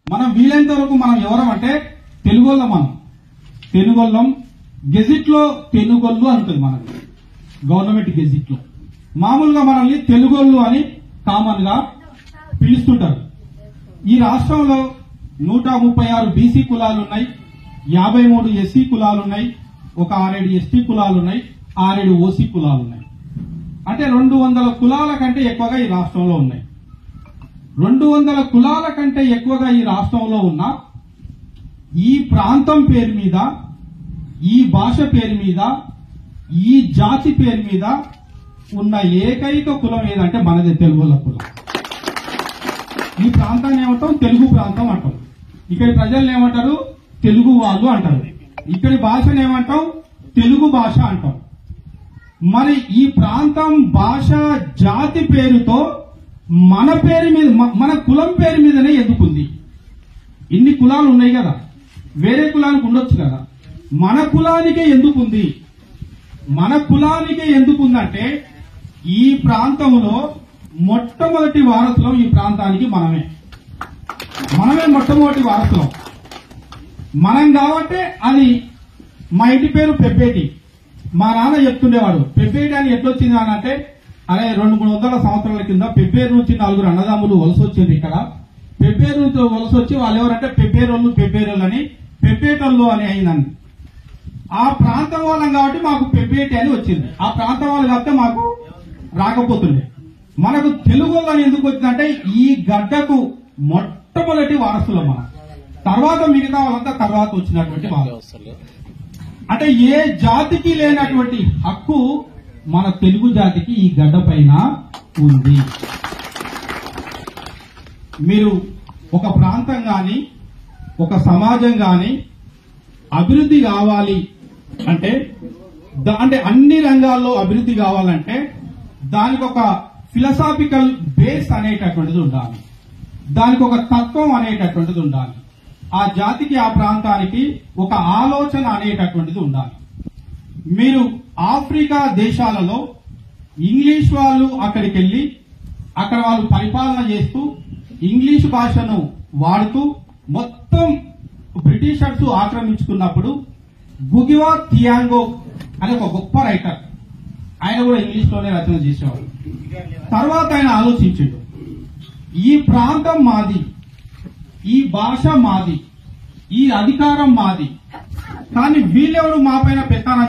మనం వీలైనంత వరకు మనం ఎవరం అంటే తెలుగోళ్ళం. మనం తెలుగోళ్ళం. గెజిట్ లో తెలుగోళ్ళు అంటుంది మనకి, గవర్నమెంట్ గెజిట్ లో. మామూలుగా మనల్ని తెలుగోళ్ళు అని కామన్ గా పిలుస్తుంటారు. ఈ రాష్ట్రంలో 136 బీసీ కులాలున్నాయి, 53 ఎస్సీ కులాలున్నాయి, ఒక 6-7 ఎస్టీ కులాలున్నాయి, 6-7 ఓసీ కులాలున్నాయి. అంటే 200 కులాల కంటే ఎక్కువగా ఈ రాష్ట్రంలో ఉన్నాయి. 200 కులాల కంటే ఎక్కువగా ఈ రాష్ట్రంలో ఉన్న ఈ ప్రాంతం పేరు మీద, ఈ భాష పేరు మీద, ఈ జాతి పేరు మీద ఉన్న ఏకైక కులం ఏదంటే మనదే, తెలుగుల కులం. ఈ ప్రాంతాన్ని ఏమంటాం? తెలుగు ప్రాంతం అంటాం. ఇక్కడి ప్రజల్ని ఏమంటారు? తెలుగు వాళ్ళు అంటారు. ఇక్కడి భాషను ఏమంటాం? తెలుగు భాష అంటాం. మరి ఈ ప్రాంతం, భాష, జాతి పేరుతో మన పేరు మీద, మన కులం పేరు మీదనే ఎందుకుంది? ఇన్ని కులాలు ఉన్నాయి కదా, వేరే కులానికి ఉండొచ్చు కదా, మన కులానికే ఎందుకుంది? మన కులానికే ఎందుకుందంటే ఈ ప్రాంతంలో మొట్టమొదటి వారసులం ఈ ప్రాంతానికి మనమే మొట్టమొదటి వారసులం. మనం కాబట్టి అది. మా ఇంటి పేరు పెబ్బేటి. మా నాన్న చెప్తుండేవాడు, పెబ్బేటి అని ఎట్లొచ్చింది అని అంటే, అరే 200-300 సంవత్సరాల కింద పెబ్బేరు నుంచి 4 అన్నదమ్ములు వలస వచ్చింది ఇక్కడ. పెబ్బేరు నుంచి వలస వచ్చి వాళ్ళు ఎవరంటే పెబ్బేరోళ్ళు అని పెబ్బేటోళ్ళు అని అయిందని. ఆ ప్రాంతం వాళ్ళం కాబట్టి మాకు పెబ్బేటి అని వచ్చింది. ఆ ప్రాంతం వాళ్ళు కాబట్టి మాకు రాకపోతుండే. మనకు తెలుగు అని ఎందుకు వచ్చిందంటే ఈ గడ్డకు మొట్టమొదటి వారసులం మనం. తర్వాత మిగతా వాళ్ళంతా తర్వాత వచ్చినటువంటి వాళ్ళు. అంటే ఏ జాతికి లేనటువంటి హక్కు మన తెలుగు జాతికి ఈ గడ్డ పైన ఉంది. మీరు ఒక ప్రాంతం గాని, ఒక సమాజం గాని అభివృద్ధి కావాలి అంటే, అన్ని రంగాల్లో అభివృద్ధి కావాలంటే దానికి ఒక ఫిలసాఫికల్ బేస్ అనేటటువంటిది ఉండాలి. దానికి ఒక తత్వం అనేటటువంటిది ఉండాలి. ఆ జాతికి, ఆ ప్రాంతానికి ఒక ఆలోచన అనేటటువంటిది ఉండాలి. మీరు ఆఫ్రికా దేశాలలో ఇంగ్లీష్ వాళ్ళు అక్కడికి వెళ్లి అక్కడ వాళ్ళు పరిపాలన చేస్తూ ఇంగ్లీష్ భాషను వాడుతూ మొత్తం బ్రిటిషర్స్ ఆక్రమించుకున్నప్పుడు గుగివా థియాంగో అనే ఒక గొప్ప రైటర్, ఆయన కూడా ఇంగ్లీష్ లోనే రచన చేసేవాడు. తర్వాత ఆయన ఆలోచించాడు, ఈ ప్రాంతం మాది, ఈ భాష మాది, ఈ అధికారం మాది, కానీ వీళ్ళెవరు మా పైన పెత్తనం